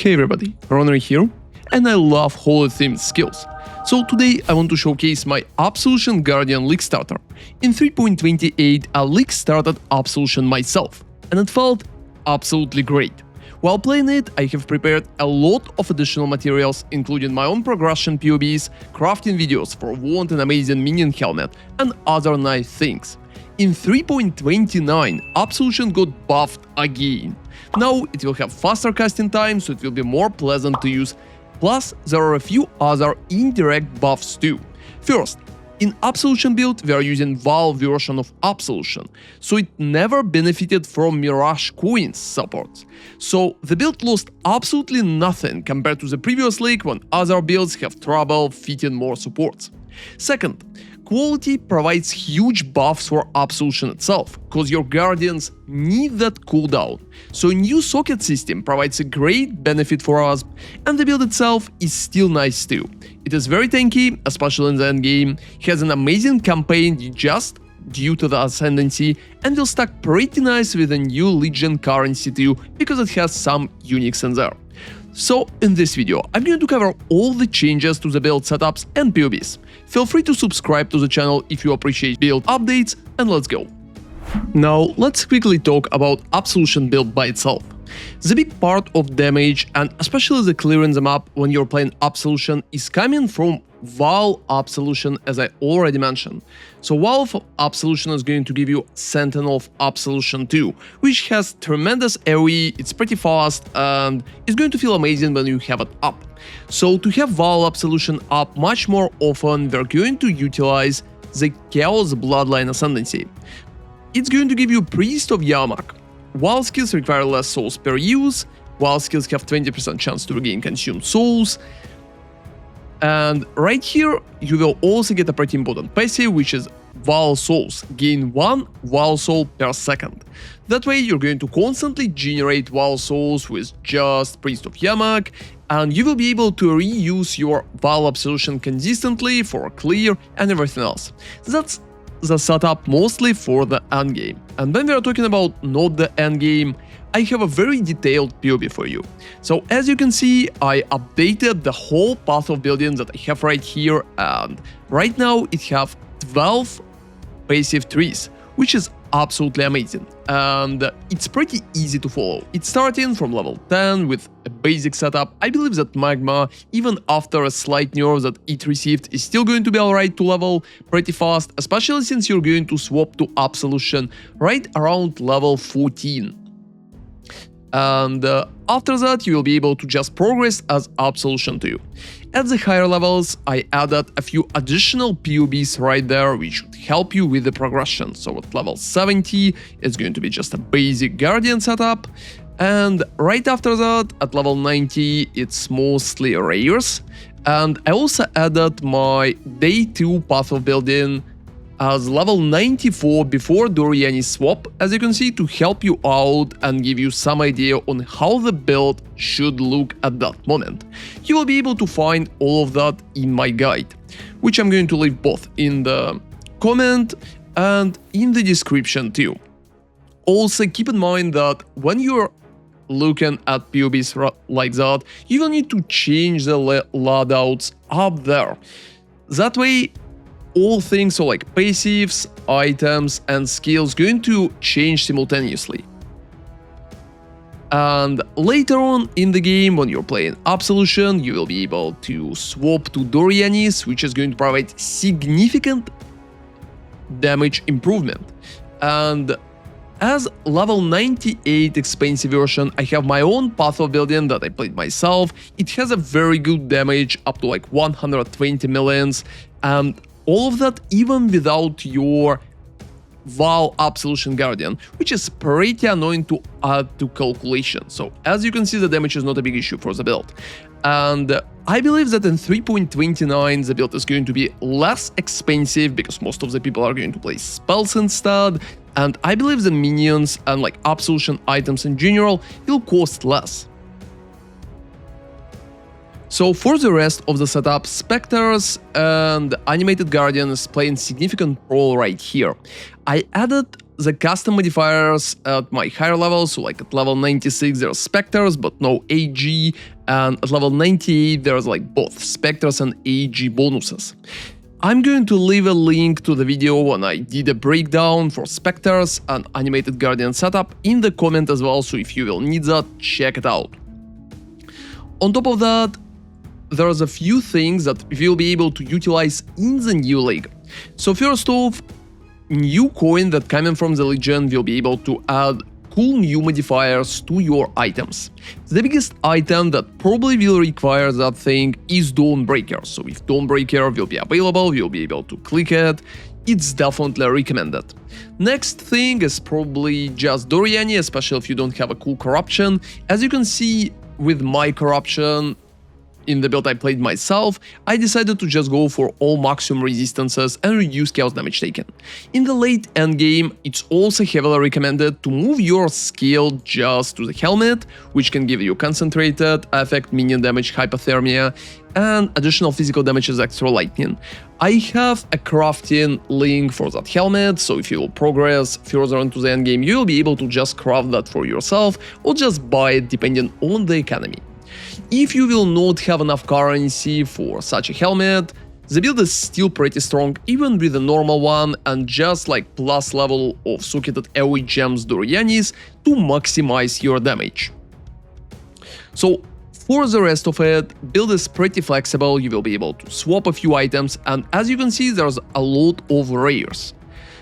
Hey everybody, ronarray here, and I love holy themed skills. So today I want to showcase my Absolution Guardian League starter. In 3.28 I league started Absolution myself, and it felt absolutely great. While playing it, I have prepared a lot of additional materials, including my own progression POBs, crafting videos for want an amazing minion helmet, and other nice things. In 3.29, Absolution got buffed again. Now it will have faster casting time, so it will be more pleasant to use. Plus, there are a few other indirect buffs too. First, in Absolution Build we are using Vaal version of Absolution, so it never benefited from Mirage coins support. So the build lost absolutely nothing compared to the previous league when other builds have trouble fitting more supports. Second, quality provides huge buffs for Absolution itself, cause your guardians need that cooldown. So a new socket system provides a great benefit for us, and the build itself is still nice too. It is very tanky, especially in the endgame, has an amazing campaign just due to the ascendancy, and will stack pretty nice with a new Legion currency too, because it has some uniques in there. So in this video, I'm going to cover all the changes to the build setups and POBs. Feel free to subscribe to the channel if you appreciate build updates, and let's go. Now let's quickly talk about Absolution build by itself. The big part of damage, and especially the clearing the map when you're playing Absolution, is coming from Vaal Absolution, as I already mentioned. So Vaal Absolution is going to give you Sentinel of Absolution 2, which has tremendous AoE, it's pretty fast, and it's going to feel amazing when you have it up. So to have Vaal Absolution up much more often, we're going to utilize the Chaos Bloodline Ascendancy. It's going to give you Priest of Yamak. While skills require less souls per use, while skills have 20% chance to regain consumed souls. And right here, you will also get a pretty important passive, which is Vaal Souls. Gain 1 Vaal Soul per second. That way, you're going to constantly generate Vaal Souls with just Priest of Yamak, and you will be able to reuse your Vaal Absolution consistently for clear and everything else. That's the setup mostly for the endgame. And when we are talking about not the endgame, I have a very detailed POB for you. So as you can see, I updated the whole path of building that I have right here, and right now it have 12 passive trees, which is absolutely amazing, and it's pretty easy to follow. It's starting from level 10 with a basic setup. I believe that Magma, even after a slight nerf that it received, is still going to be alright to level pretty fast, especially since you're going to swap to Absolution right around level 14. And after that, you will be able to just progress as Absolution 2. At the higher levels, I added a few additional POBs right there, which should help you with the progression. So at level 70, it's going to be just a basic Guardian setup. And right after that, at level 90, it's mostly rares. And I also added my day 2 path of building as level 94 before Doryani swap, as you can see, to help you out and give you some idea on how the build should look at that moment. You will be able to find all of that in my guide, which I'm going to leave both in the comment and in the description too. Also keep in mind that when you're looking at POBs like that, you will need to change the loadouts up there. That way, all things, so like passives, items, and skills, going to change simultaneously. And later on in the game, when you're playing Absolution, you will be able to swap to Doryani's, which is going to provide significant damage improvement. And as level 98 expensive version, I have my own path of building that I played myself. It has a very good damage, up to like 120 millions, and all of that even without your Vaal Absolution Guardian, which is pretty annoying to add to calculation. So as you can see, the damage is not a big issue for the build. And I believe that in 3.29 the build is going to be less expensive, because most of the people are going to play spells instead, and I believe the minions and like Absolution items in general will cost less. So for the rest of the setup, Spectres and Animated Guardians play a significant role right here. I added the custom modifiers at my higher level, so like at level 96 there's Spectres but no AG, and at level 98 there's like both Spectres and AG bonuses. I'm going to leave a link to the video when I did a breakdown for Spectres and Animated Guardian setup in the comment as well, so if you will need that, check it out. On top of that, there's a few things that we'll be able to utilize in the new league. So first off, new coin that coming from the Legion will be able to add cool new modifiers to your items. The biggest item that probably will require that thing is Dawnbreaker, so if Dawnbreaker will be available, we'll be able to click it. It's definitely recommended. Next thing is probably just Doryani, especially if you don't have a cool corruption. As you can see with my corruption, in the build I played myself, I decided to just go for all maximum resistances and reduce chaos damage taken. In the late endgame, it's also heavily recommended to move your skill just to the helmet, which can give you concentrated effect, minion damage, hypothermia, and additional physical damage as extra lightning. I have a crafting link for that helmet, so if you will progress further into the endgame, you will be able to just craft that for yourself or just buy it depending on the economy. If you will not have enough currency for such a helmet, the build is still pretty strong even with the normal one and just like plus level of socketed AoE gems Doryanis to maximize your damage. So for the rest of it, build is pretty flexible, you will be able to swap a few items, and as you can see there's a lot of rares.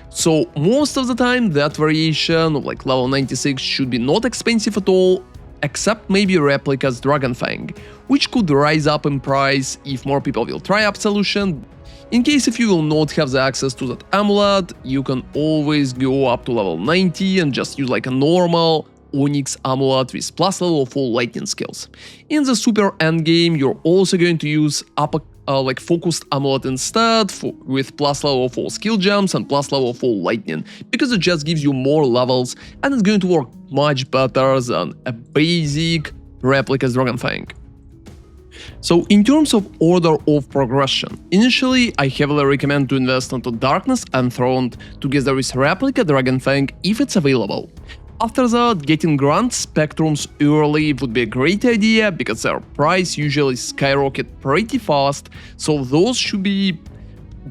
So most of the time that variation of like level 96 should be not expensive at all, except maybe replicas Dragonfang, which could rise up in price if more people will try Absolution. In case if you will not have the access to that amulet, you can always go up to level 90 and just use like a normal Onyx amulet with plus level of all lightning skills. In the super endgame, you're also going to use like focused amulet instead with plus level of all skill gems and plus level of all lightning, because it just gives you more levels and it's going to work much better than a basic replica's Dragonfang. So in terms of order of progression, initially I heavily recommend to invest into Darkness Enthroned together with replica Dragonfang if it's available. After that, getting Grand Spectrums early would be a great idea because their price usually skyrocket pretty fast, so those should be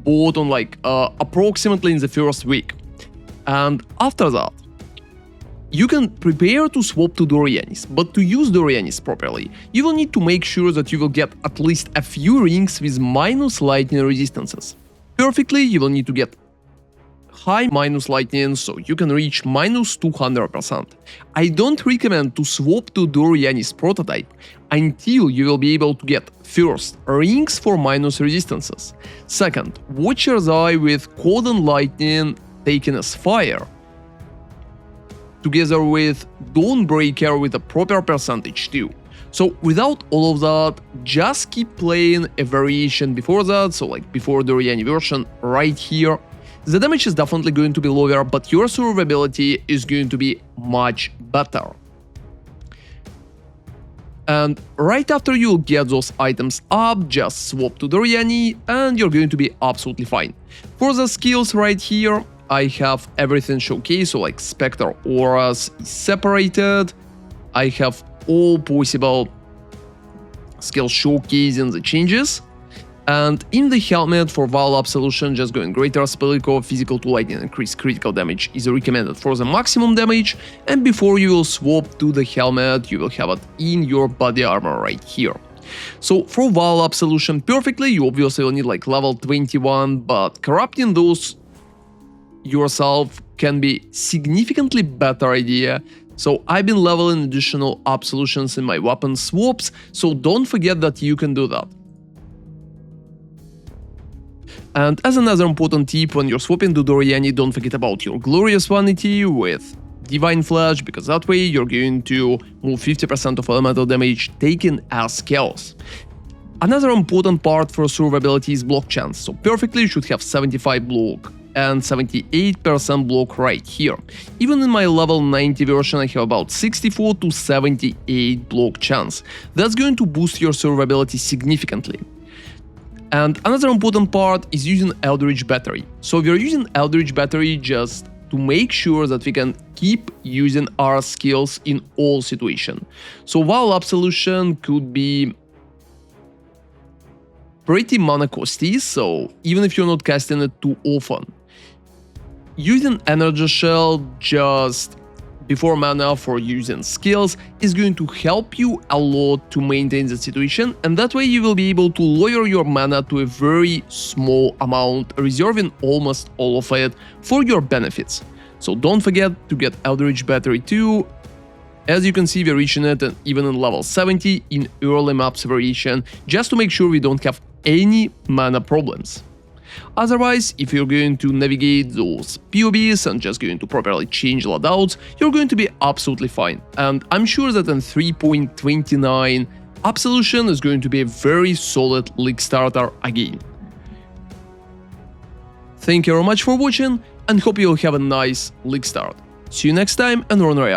bought on like approximately in the first week. And after that, you can prepare to swap to Doryanis, but to use Doryanis properly, you will need to make sure that you will get at least a few rings with minus lightning resistances. Perfectly, you will need to get high minus lightning, so you can reach minus 200%. I don't recommend to swap to Doryani's prototype until you will be able to get first rings for minus resistances, second Watcher's Eye with Cold and Lightning taken as fire, together with Dawnbreaker with a proper percentage too. So without all of that, just keep playing a variation before that, so like before the Doryani version right here. The damage is definitely going to be lower, but your survivability is going to be much better. And right after you get those items up, just swap to Doryani and you're going to be absolutely fine. For the skills right here, I have everything showcased, so like Spectre Auras is separated. I have all possible skills showcasing the changes. And in the helmet for Vaal Absolution, just going greater spell echo, physical to lightning, increased critical damage is recommended for the maximum damage, and before you will swap to the helmet, you will have it in your body armor right here. So for Vaal Absolution perfectly, you obviously will need like level 21, but corrupting those yourself can be significantly better idea. So I've been leveling additional absolutions in my weapon swaps, so don't forget that you can do that. And as another important tip, when you're swapping to Doryani, don't forget about your glorious vanity with Divine Flash, because that way you're going to move 50% of elemental damage taken as chaos. Another important part for survivability is block chance, so perfectly you should have 75 block and 78% block right here. Even in my level 90 version I have about 64 to 78 block chance. That's going to boost your survivability significantly. And another important part is using eldrich battery. So we are using eldrich battery just to make sure that we can keep using our skills in all situations. So Vaal Absolution could be pretty mana costy, so even if you're not casting it too often, using Energy Shell just before mana for using skills is going to help you a lot to maintain the situation, and that way you will be able to lower your mana to a very small amount, reserving almost all of it for your benefits. So don't forget to get Eldritch Battery too. As you can see, we're reaching it even in level 70 in early maps variation, just to make sure we don't have any mana problems. Otherwise, if you're going to navigate those POBs and just going to properly change loadouts, you're going to be absolutely fine. And I'm sure that in 3.29, Absolution is going to be a very solid league starter again. Thank you very much for watching, and hope you'll have a nice league start. See you next time, and ronarray.